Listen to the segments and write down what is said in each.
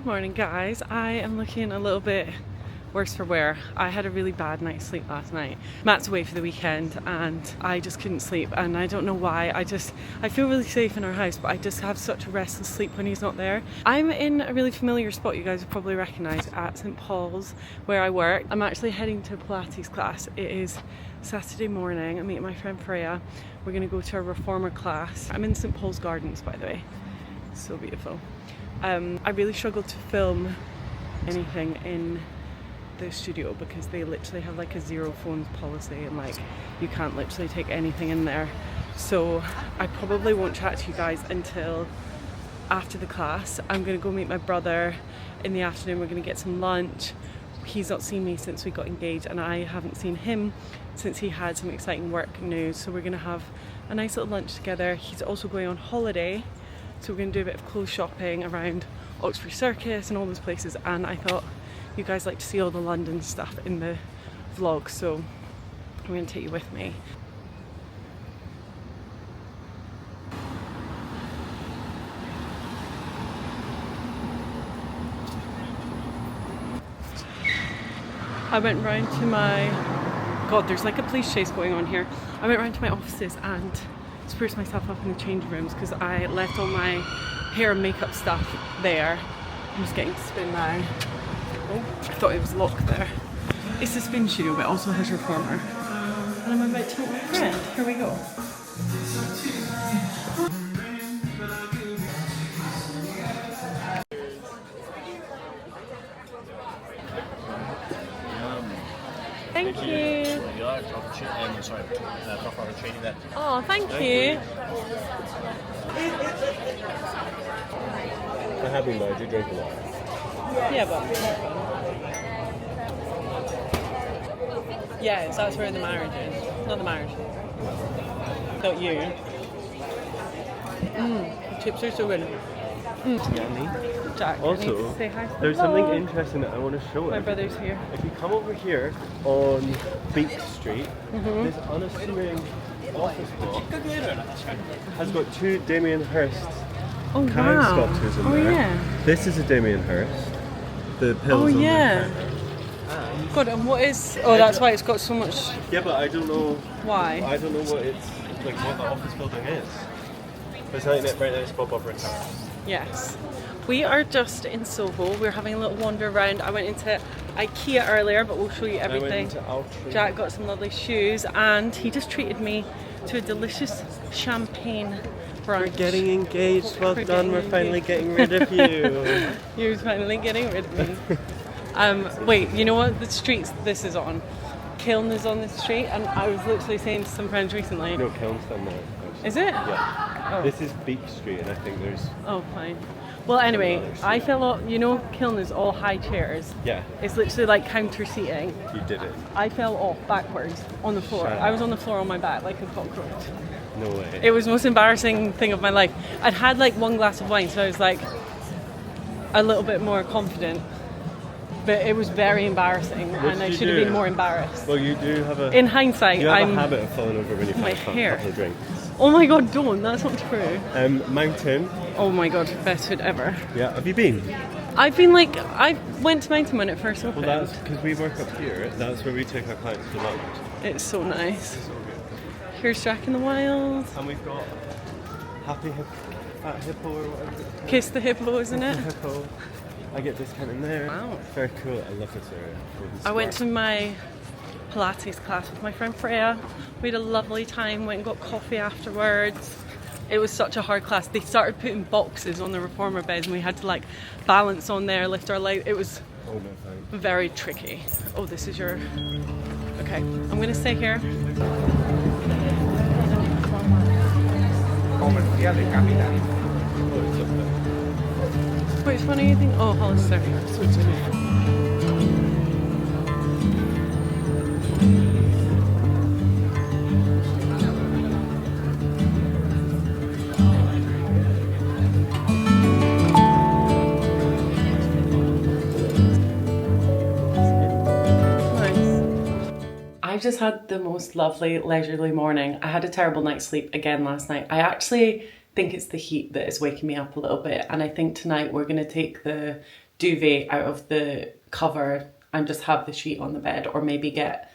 Good morning, guys. I am looking a little bit worse for wear. I had a really bad night's sleep last night. Matt's away for the weekend and I just couldn't sleep, and I don't know why. I feel really safe in our house, but I just have such a restless sleep when he's not there. I'm in a really familiar spot you guys will probably recognise, at St Paul's where I work. I'm actually heading to a Pilates class. It is Saturday morning. I'm meeting my friend Freya. We're going to go to a reformer class. I'm in St Paul's Gardens, by the way. So beautiful. I really struggled to film anything in the studio because they literally have like a zero phones policy, and like you can't literally take anything in there. So I probably won't chat to you guys until after the class. I'm gonna go meet my brother in the afternoon. We're gonna get some lunch. He's not seen me since we got engaged, and I haven't seen him since he had some exciting work news. So we're gonna have a nice little lunch together. He's also going on holiday, so we're gonna do a bit of clothes shopping around Oxford Circus and all those places. And I thought you guys like to see all the London stuff in the vlog, so I'm going to take you with me. I went round to my... God, there's like a police chase going on here. I went round to my offices and spruced myself up in the changing rooms because I left all my hair and makeup stuff there. I'm just getting to spin now. Oh, I thought it was locked there. It's a spin studio, but also has reformer. And I'm about to meet my friend. Here we go. Thank you. Oh, thank you. I have been, but I do drink a lot. Yeah, but yeah, so that's where the marriage is. Not the marriage. Not you. The chips are so good. Yummy. Jack, Also, say hi to there's the something vlog. interesting that I want to show My you. brother's here. If you come over here on Beak Street, this unassuming office block has got two Damien Hirst Oh cow wow. sculptures in Oh there. yeah. This is a Damien Hirst. The pills Oh on yeah. the God, and what is... Oh, that's why it's got so much... Yeah, but I don't know Why? I don't know what it's like, what the office building is. But it's like right next to Bob Opera Tower. Yes. We are just in Soho. We're having a little wander around. I went into IKEA earlier, but we'll show you everything. I went into Altry. Jack got some lovely shoes, and he just treated me to a delicious champagne brunch. We're getting engaged. Well We're done. getting We're finally engaged. getting rid of you. You're finally getting rid of me. Wait, you know what the streets this is on? Kiln is on this street, and I was literally saying to some friends recently... No, Kiln's done that. Is it? Yeah. Oh. This is Beak Street, and I think there's... Oh, fine. Well, anyway, I fell off. You know, Kiln is all high chairs. Yeah. It's literally like counter seating. You did it. I fell off backwards on the floor. Shut I was up. on the floor on my back like a cockroach. No way. It was the most embarrassing thing of my life. I'd had like one glass of wine, so I was like a little bit more confident. But it was very embarrassing, and I should have been more embarrassed. Well, you do have a... In hindsight, you have I'm... a habit of falling over when you've My had a hair. couple of drinks. Oh my god, don't. That's not true. Mountain. Oh my god, best food ever. Yeah, have you been? I've been like... I went to Mountain when it first opened. Well, that's because we work up here. That's where we take our clients to lunch. It's so nice. So good. Here's Jack in the Wild. And we've got Happy Fat Hippo or whatever. Kiss the Hippo, isn't it? Hippo. I get discount in there. Wow. Very cool. I love this area. I went to my Pilates class with my friend Freya. We had a lovely time, went and got coffee afterwards. It was such a hard class. They started putting boxes on the reformer beds and we had to like balance on there, lift our leg. It was very tricky. Oh, this is your... Okay, I'm going to stay here. Which one are you thinking? Oh, Hollister. I've just had the most lovely leisurely morning. I had a terrible night's sleep again last night. I actually think it's the heat that is waking me up a little bit, and I think tonight we're going to take the duvet out of the cover and just have the sheet on the bed, or maybe get,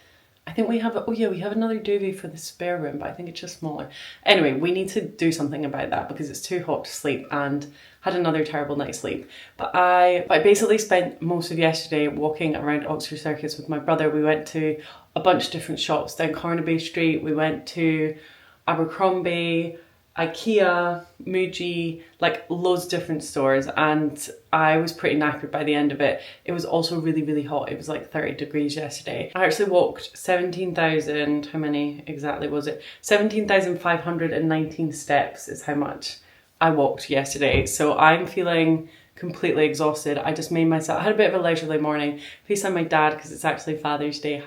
I think we have, oh yeah, we have another duvet for the spare room, but I think it's just smaller. Anyway, we need to do something about that because it's too hot to sleep, and had another terrible night's sleep. But I basically spent most of yesterday walking around Oxford Circus with my brother. We went to a bunch of different shops down Carnaby Street. We went to Abercrombie, IKEA, MUJI, like loads of different stores, and I was pretty knackered by the end of it. It was also really, really hot. It was like 30 degrees yesterday. I actually walked 17,000, how many exactly was it? 17,519 steps is how much I walked yesterday. So I'm feeling completely exhausted. I just made myself, I had a bit of a leisurely morning. FaceTime my dad because it's actually Father's Day.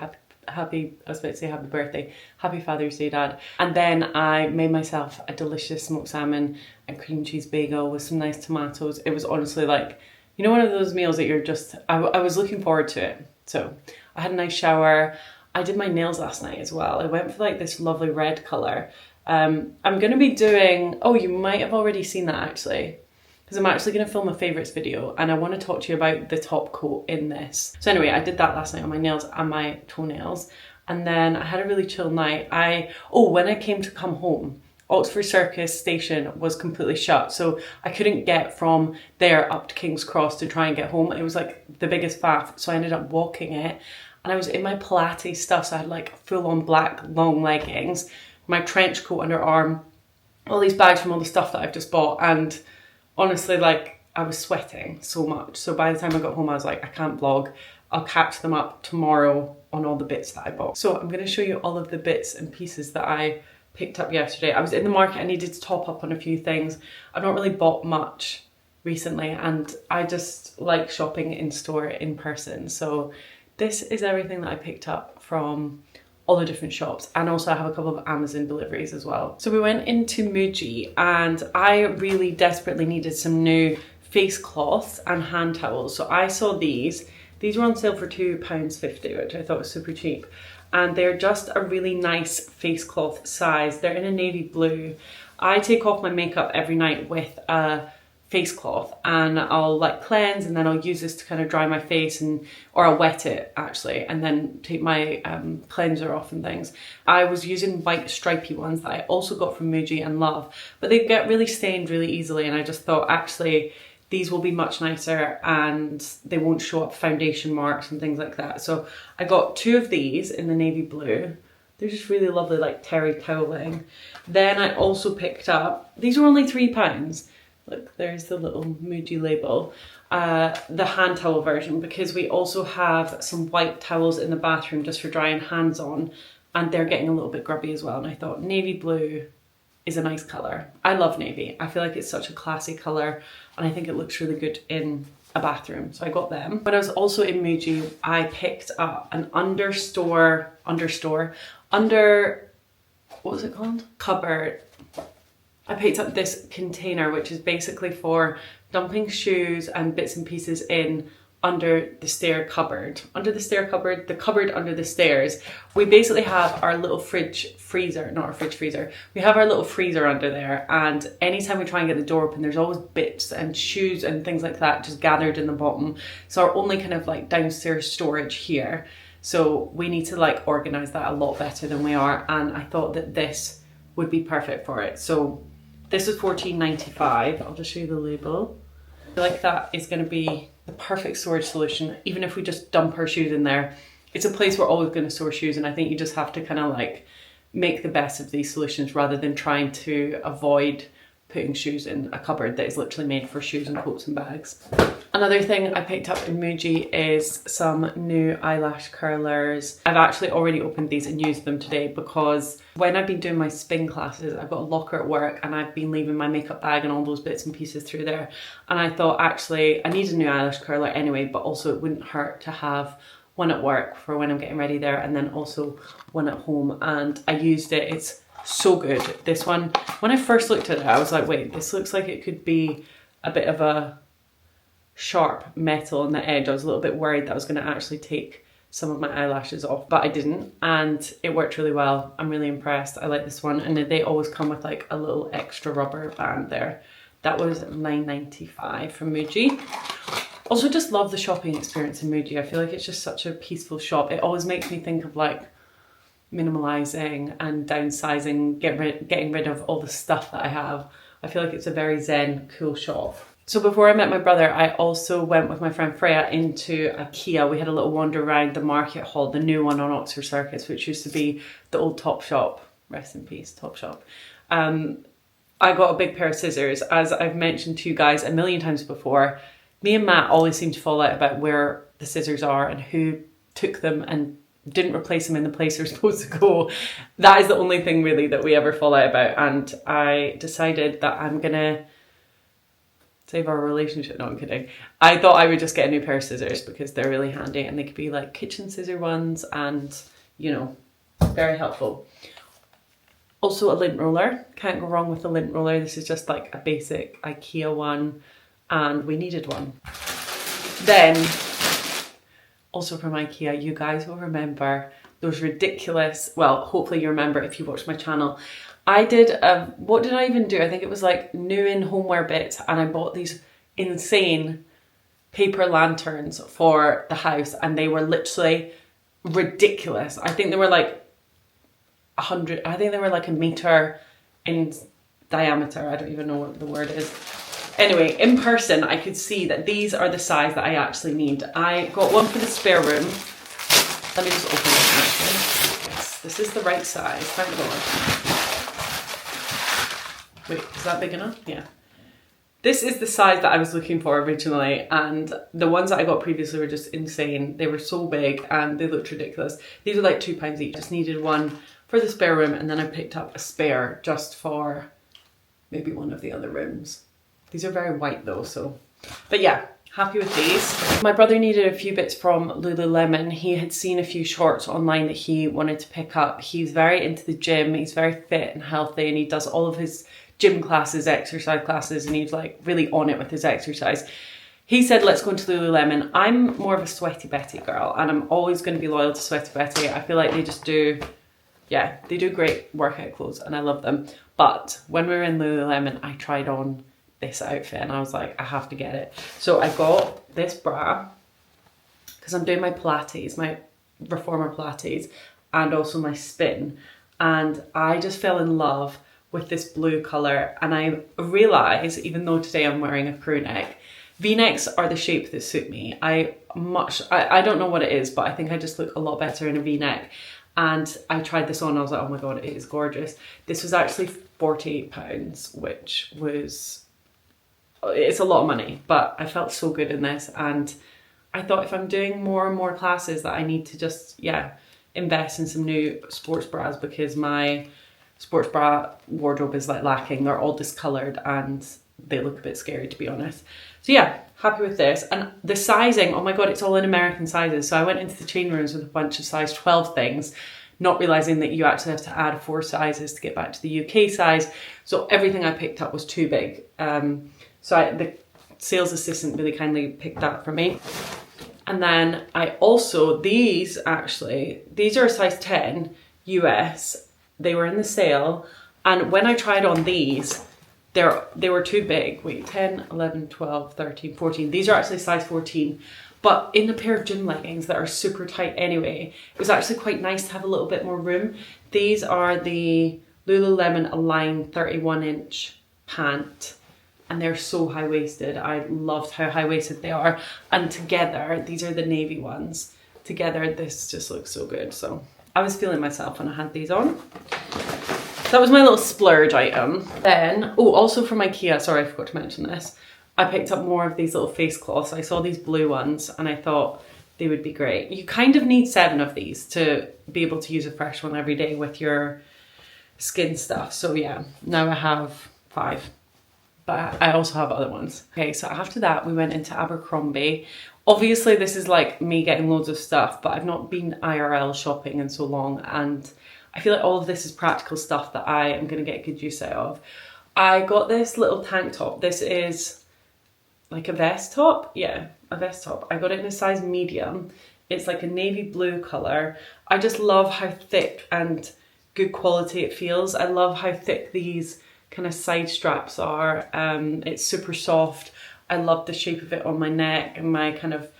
Happy, I was about to say happy birthday, happy Father's Day, Dad. And then I made myself a delicious smoked salmon and cream cheese bagel with some nice tomatoes. It was honestly like, you know, one of those meals that you're just, I was looking forward to it. So I had a nice shower. I did my nails last night as well. I went for like this lovely red colour. I'm going to be doing, oh, you might have already seen that actually, because I'm actually going to film a favourites video and I want to talk to you about the top coat in this. So anyway, I did that last night on my nails and my toenails, and then I had a really chill night. When I came to come home, Oxford Circus station was completely shut, so I couldn't get from there up to King's Cross to try and get home. It was like the biggest faff, so I ended up walking it, and I was in my Pilates stuff, so I had like full on black long leggings, my trench coat under arm, all these bags from all the stuff that I've just bought, and honestly, like, I was sweating so much. So by the time I got home, I was like, I can't vlog. I'll catch them up tomorrow on all the bits that I bought. So I'm going to show you all of the bits and pieces that I picked up yesterday. I was in the market. I needed to top up on a few things. I've not really bought much recently, and I just like shopping in store in person. So this is everything that I picked up from all the different shops, and also I have a couple of Amazon deliveries as well. So we went into MUJI, and I really desperately needed some new face cloths and hand towels. So I saw these were on sale for £2.50, which I thought was super cheap, and they're just a really nice face cloth size. They're in a navy blue. I take off my makeup every night with a face cloth, and I'll like cleanse, and then I'll use this to kind of dry my face, or I'll wet it actually, and then take my cleanser off and things. I was using white stripy ones that I also got from MUJI and love, but they get really stained really easily, and I just thought actually these will be much nicer and they won't show up foundation marks and things like that. So I got 2 of these in the navy blue. They're just really lovely, like terry toweling. Then I also picked up, these were only £3. Look, there's the little MUJI label, the hand towel version, because we also have some white towels in the bathroom just for drying hands on, and they're getting a little bit grubby as well. And I thought navy blue is a nice colour. I love navy. I feel like it's such a classy colour, and I think it looks really good in a bathroom. So I got them. When I was also in MUJI, I picked up an what was it called? Cupboard. I picked up this container, which is basically for dumping shoes and bits and pieces in under the stair cupboard. Under the stair cupboard, the cupboard under the stairs. We basically have our little we have our little freezer under there, and anytime we try and get the door open, there's always bits and shoes and things like that just gathered in the bottom. So our only kind of like downstairs storage here. So we need to like organise that a lot better than we are, and I thought that this would be perfect for it. So this is $14.95. I'll just show you the label. I feel like that is going to be the perfect storage solution, even if we just dump our shoes in there. It's a place we're always going to store shoes, and I think you just have to kind of like make the best of these solutions rather than trying to avoid putting shoes in a cupboard that is literally made for shoes and coats and bags. Another thing I picked up in MUJI is some new eyelash curlers. I've actually already opened these and used them today, because when I've been doing my spin classes, I've got a locker at work and I've been leaving my makeup bag and all those bits and pieces through there. And I thought actually I need a new eyelash curler anyway, but also it wouldn't hurt to have one at work for when I'm getting ready there, and then also one at home. And I used it. It's so good. This one, when I first looked at it, I was like, wait, this looks like it could be a bit of a sharp metal on the edge. I was a little bit worried that I was going to actually take some of my eyelashes off, but I didn't, and it worked really well. I'm really impressed. I like this one, and they always come with like a little extra rubber band there. That was $9.95 from MUJI. Also just love the shopping experience in MUJI. I feel like it's just such a peaceful shop. It always makes me think of like minimalizing and downsizing, getting rid of all the stuff that I have. I feel like it's a very zen, cool shop. So before I met my brother, I also went with my friend Freya into IKEA. We had a little wander around the market hall, the new one on Oxford Circus, which used to be the old Topshop. Rest in peace, Topshop. I got a big pair of scissors. As I've mentioned to you guys a million times before, me and Matt always seem to fall out about where the scissors are and who took them and didn't replace them in the place they're supposed to go. That is the only thing really that we ever fall out about. And I decided that I'm gonna save our relationship. No, I'm kidding. I thought I would just get a new pair of scissors because they're really handy and they could be like kitchen scissor ones and, you know, very helpful. Also a lint roller. Can't go wrong with the lint roller. This is just like a basic IKEA one and we needed one. Then, also from IKEA, you guys will remember those ridiculous, well, hopefully you remember if you watch my channel. I did, what did I even do? I think it was like new in homeware bits and I bought these insane paper lanterns for the house and they were literally ridiculous. I think they were like 100, I think they were like a meter in diameter. I don't even know what the word is. Anyway, in person, I could see that these are the size that I actually need. I got one for the spare room. Let me just open this actually. Yes, this is the right size, thank God. Wait, is that big enough? Yeah. This is the size that I was looking for originally, and the ones that I got previously were just insane. They were so big and they looked ridiculous. These are like £2 each. Just needed one for the spare room, and then I picked up a spare just for maybe one of the other rooms. These are very white though, so. But yeah, happy with these. My brother needed a few bits from Lululemon. He had seen a few shorts online that he wanted to pick up. He's very into the gym. He's very fit and healthy, and he does all of his gym classes, exercise classes, and he's like really on it with his exercise. He said, let's go into Lululemon. I'm more of a Sweaty Betty girl, and I'm always going to be loyal to Sweaty Betty. I feel like they just do, yeah, they do great workout clothes and I love them. But when we were in Lululemon, I tried on this outfit and I was like, I have to get it. So I got this bra because I'm doing my Pilates, my reformer Pilates, and also my spin. And I just fell in love with this blue color. And I realize, even though today I'm wearing a crew neck, V-necks are the shape that suit me. I don't know what it is, but I think I just look a lot better in a V-neck. And I tried this on, I was like, oh my God, it is gorgeous. This was actually £48, which was, it's a lot of money, but I felt so good in this. And I thought if I'm doing more and more classes that I need to just, yeah, invest in some new sports bras because my sports bra wardrobe is like lacking. They're all discolored and they look a bit scary, to be honest. So yeah, happy with this. And the sizing, oh my God, it's all in American sizes. So I went into the change rooms with a bunch of size 12 things, not realizing that you actually have to add 4 sizes to get back to the UK size. So everything I picked up was too big. The sales assistant really kindly picked that for me. And then I also, these are a size 10 US. They were in the sale. And when I tried on these, they were too big. Wait, 10, 11, 12, 13, 14. These are actually size 14. But in a pair of gym leggings that are super tight anyway, it was actually quite nice to have a little bit more room. These are the Lululemon Align 31-inch pant. And they're so high-waisted. I loved how high-waisted they are. And together, these are the navy ones. Together, this just looks so good. So I was feeling myself when I had these on. That was my little splurge item. Then, oh, also from IKEA, sorry, I forgot to mention this. I picked up more of these little face cloths. I saw these blue ones and I thought they would be great. You kind of need 7 of these to be able to use a fresh one every day with your skin stuff. So yeah, now I have 5. But I also have other ones. Okay, so after that, we went into Abercrombie. Obviously, this is like me getting loads of stuff, but I've not been IRL shopping in so long. And I feel like all of this is practical stuff that I am going to get good use out of. I got this little tank top. This is like a vest top. Yeah, a vest top. I got it in a size medium. It's like a navy blue color. I just love how thick and good quality it feels. I love how thick these kind of side straps are. It's super soft. I loved the shape of it on my neck and my kind of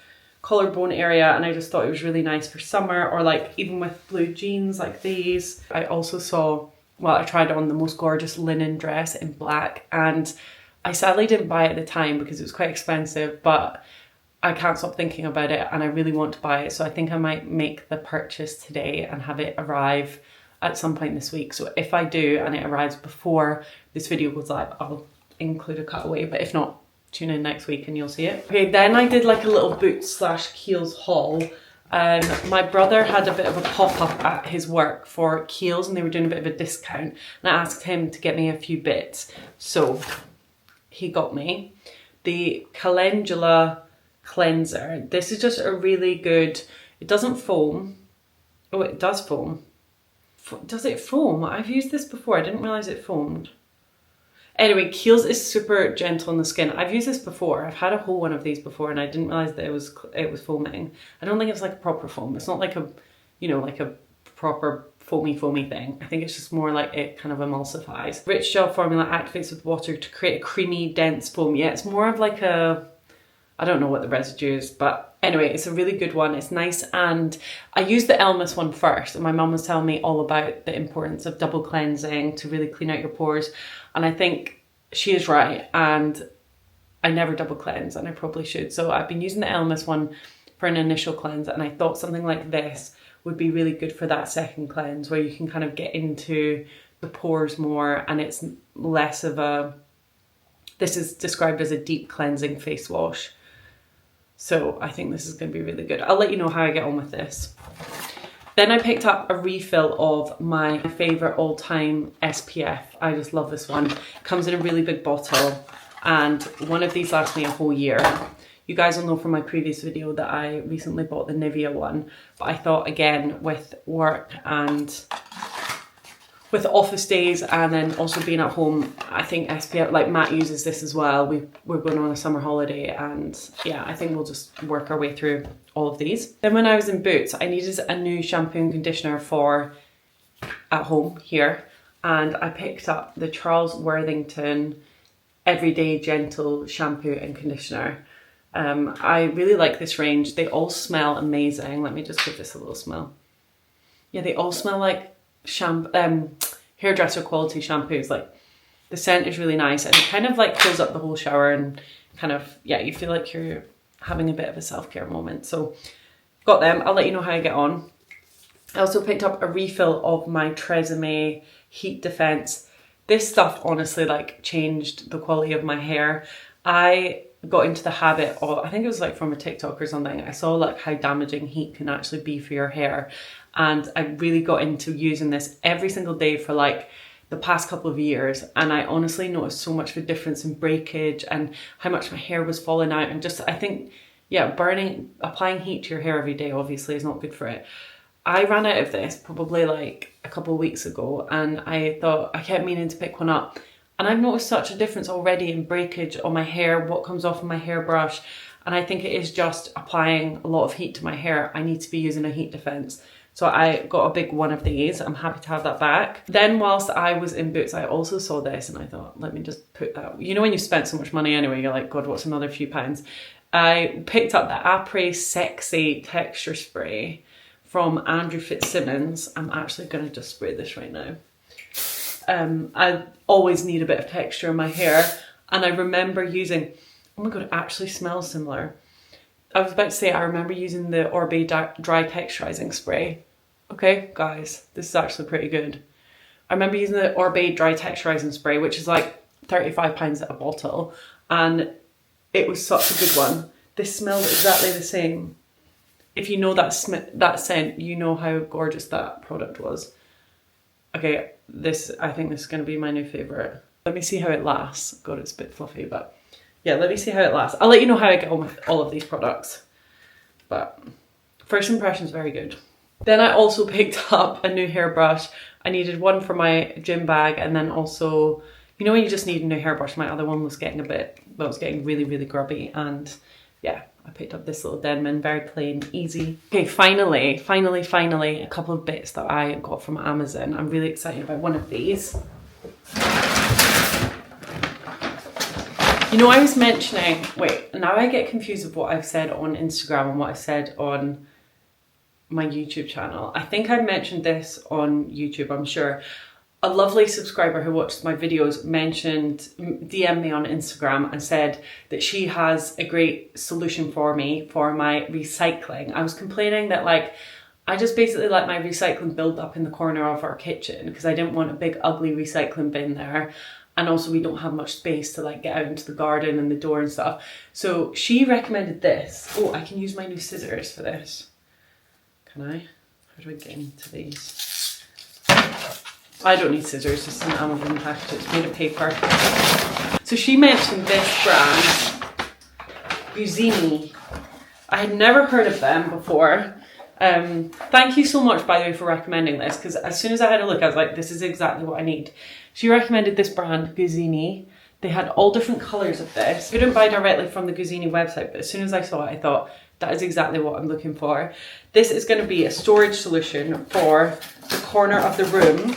collarbone area, and I just thought it was really nice for summer, or like even with blue jeans like these. I also saw, well, I tried on the most gorgeous linen dress in black, and I sadly didn't buy it at the time because it was quite expensive, but I can't stop thinking about it and I really want to buy it. So I think I might make the purchase today and have it arrive at some point this week. So if I do and it arrives before this video goes live, I'll include a cutaway, but if not, tune in next week and you'll see it. Okay, then I did like a little boots / Kiehl's haul. My brother had a bit of a pop-up at his work for Kiehl's and they were doing a bit of a discount, and I asked him to get me a few bits. So he got me the Calendula cleanser. This is just a really good, it doesn't foam. Oh, it does foam. Does it foam? I've used this before. I didn't realize it foamed. Anyway, Kiehl's is super gentle on the skin. I've used this before. I've had a whole one of these before and I didn't realize that it was foaming. I don't think it's like a proper foam. It's not like a, you know, like a proper foamy thing. I think it's just more like it kind of emulsifies. Rich gel formula activates with water to create a creamy, dense foam. Yeah, it's more of like a, I don't know what the residue is, but anyway, it's a really good one. It's nice, and I used the Elmas one first, and my mum was telling me all about the importance of double cleansing to really clean out your pores, and I think she is right, and I never double cleanse, and I probably should. So I've been using the Elmas one for an initial cleanse, and I thought something like this would be really good for that second cleanse, where you can kind of get into the pores more, and it's less of a, this is described as a deep cleansing face wash. So I think this is going to be really good. I'll let you know how I get on with this. Then I picked up a refill of my favourite all-time SPF. I just love this one. It comes in a really big bottle, and one of these lasts me a whole year. You guys will know from my previous video that I recently bought the Nivea one, but I thought, again, with work and with office days and then also being at home, I think SPF, like Matt uses this as well. We're going on a summer holiday, and yeah, I think we'll just work our way through all of these. Then when I was in Boots, I needed a new shampoo and conditioner for at home here, and I picked up the Charles Worthington Everyday Gentle shampoo and conditioner. I really like this range. They all smell amazing. Let me just give this a little smell. Yeah, they all smell like hairdresser quality shampoos. Like, the scent is really nice, and it kind of like fills up the whole shower, and kind of, yeah, you feel like you're having a bit of a self-care moment. So got them. I'll let you know how I get on. I also picked up a refill of my Tresemme Heat Defense. This stuff honestly like changed the quality of my hair. I got into the habit of, I think it was like from a TikTok or something, I saw like how damaging heat can actually be for your hair, and I really got into using this every single day for like the past couple of years, and I honestly noticed so much of a difference in breakage and how much my hair was falling out, and just, I think, yeah, applying heat to your hair every day obviously is not good for it. I ran out of this probably like a couple of weeks ago, and I thought, I kept meaning to pick one up, and I've noticed such a difference already in breakage on my hair, what comes off of my hairbrush, and I think it is just applying a lot of heat to my hair. I need to be using a heat defense. So I got a big one of these. I'm happy to have that back. Then whilst I was in Boots, I also saw this, and I thought, let me just put that, you know, when you spent so much money anyway, you're like, God, what's another few pounds? I picked up the Après Sexy Texture Spray from Andrew Fitzsimmons. I'm actually gonna just spray this right now. I always need a bit of texture in my hair, and I remember using, oh my God, it actually smells similar. I was about to say, I remember using the Orbe Dry Texturizing Spray. Okay, guys, this is actually pretty good. I remember using the Orbe Dry Texturizing Spray, which is like £35 at a bottle, and it was such a good one. This smells exactly the same. If you know that scent, you know how gorgeous that product was. Okay, I think this is going to be my new favourite. Let me see how it lasts. God, it's a bit fluffy, but yeah, let me see how it lasts. I'll let you know how I get on with all of these products. But first impression's very good. Then I also picked up a new hairbrush. I needed one for my gym bag, and then also, you know when you just need a new hairbrush, my other one was getting really, really grubby, and yeah, I picked up this little Denman, very plain, easy. Okay, finally, a couple of bits that I got from Amazon. I'm really excited about one of these. You know, I was mentioning, wait, now I get confused with what I've said on Instagram and what I've said on my YouTube channel. I think I mentioned this on YouTube, I'm sure. A lovely subscriber who watches my videos DM'd me on Instagram and said that she has a great solution for me for my recycling. I was complaining that like, I just basically let my recycling build up in the corner of our kitchen because I didn't want a big ugly recycling bin there. And also we don't have much space to like get out into the garden and the door and stuff. So she recommended this. Oh, I can use my new scissors for this. Can I? How do I get into these? I don't need scissors, it's an Amazon package, it's made of paper. So she mentioned this brand, Guzzini. I had never heard of them before. Thank you so much, by the way, for recommending this, because as soon as I had a look, I was like, this is exactly what I need. She recommended this brand, Guzzini. They had all different colours of this. I couldn't buy directly from the Guzzini website, but as soon as I saw it, I thought, that is exactly what I'm looking for. This is going to be a storage solution for the corner of the room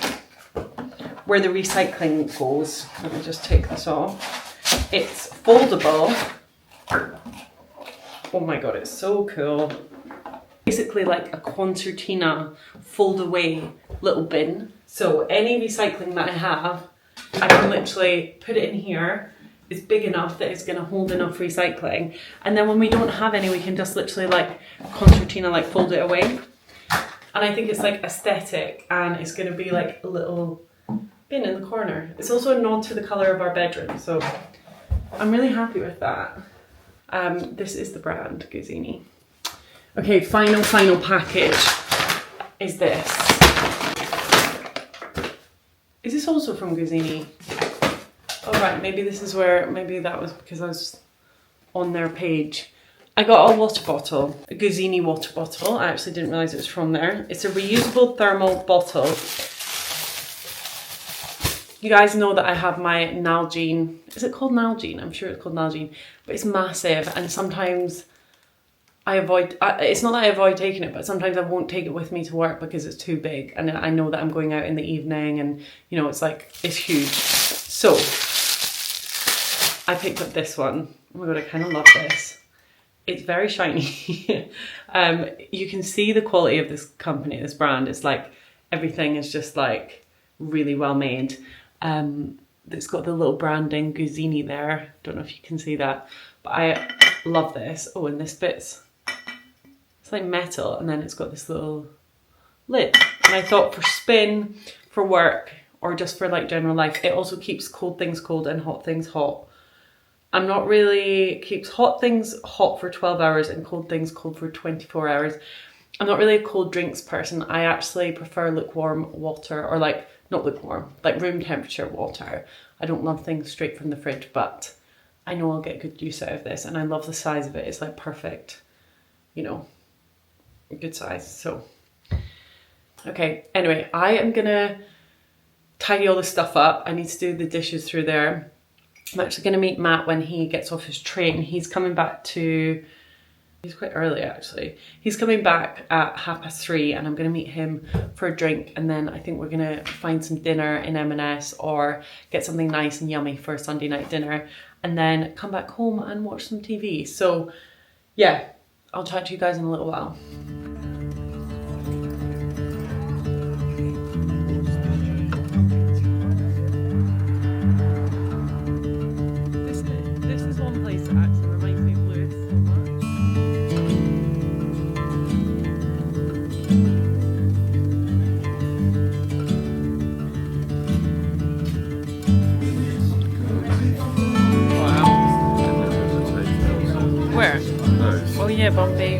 where the recycling goes. Let me just take this off. It's foldable. Oh my god, it's so cool. Basically like a concertina fold away little bin. So any recycling that I have, I can literally put it in here. It's big enough that it's going to hold enough recycling. And then when we don't have any, we can just literally like concertina, like fold it away. And I think it's like aesthetic and it's going to be like a little bin in the corner. It's also a nod to the colour of our bedroom. So I'm really happy with that. This is the brand Guzzini. Okay, final package is this. Is this also from Guzzini? Oh right, maybe this is where, maybe that was because I was on their page. I got a water bottle, a Guzzini water bottle. I actually didn't realise it was from there. It's a reusable thermal bottle. You guys know that I have my Nalgene. Is it called Nalgene? I'm sure it's called Nalgene. But it's massive and sometimes it's not that I avoid taking it, but sometimes I won't take it with me to work because it's too big. And I know that I'm going out in the evening and, you know, it's like, it's huge. So, I picked up this one. Oh my god, I kind of love this. It's very shiny. You can see the quality of this company, this brand. It's like, everything is just like really well made. It's got the little branding Guzzini there. Don't know if you can see that, but I love this. Oh, and this bit's, it's like metal, and then it's got this little lid. And I thought for spin, for work, or just for like general life, it also keeps cold things cold and hot things hot. I'm not really, keeps hot things hot for 12 hours and cold things cold for 24 hours. I'm not really a cold drinks person. I actually prefer lukewarm water, or like, not lukewarm, like room temperature water. I don't love things straight from the fridge, but I know I'll get good use out of this, and I love the size of it. It's like perfect, you know, a good size. So, okay, anyway, I am gonna tidy all this stuff up. I need to do the dishes through there. I'm actually gonna meet Matt when he gets off his train. He's coming back to, he's quite early actually. He's coming back at 3:30 and I'm gonna meet him for a drink, and then I think we're gonna find some dinner in M&S or get something nice and yummy for a Sunday night dinner, and then come back home and watch some TV. So yeah, I'll chat to you guys in a little while. This is one place that actually reminds me of Lewis so much. Wow. Where? Oh yeah, Bombay.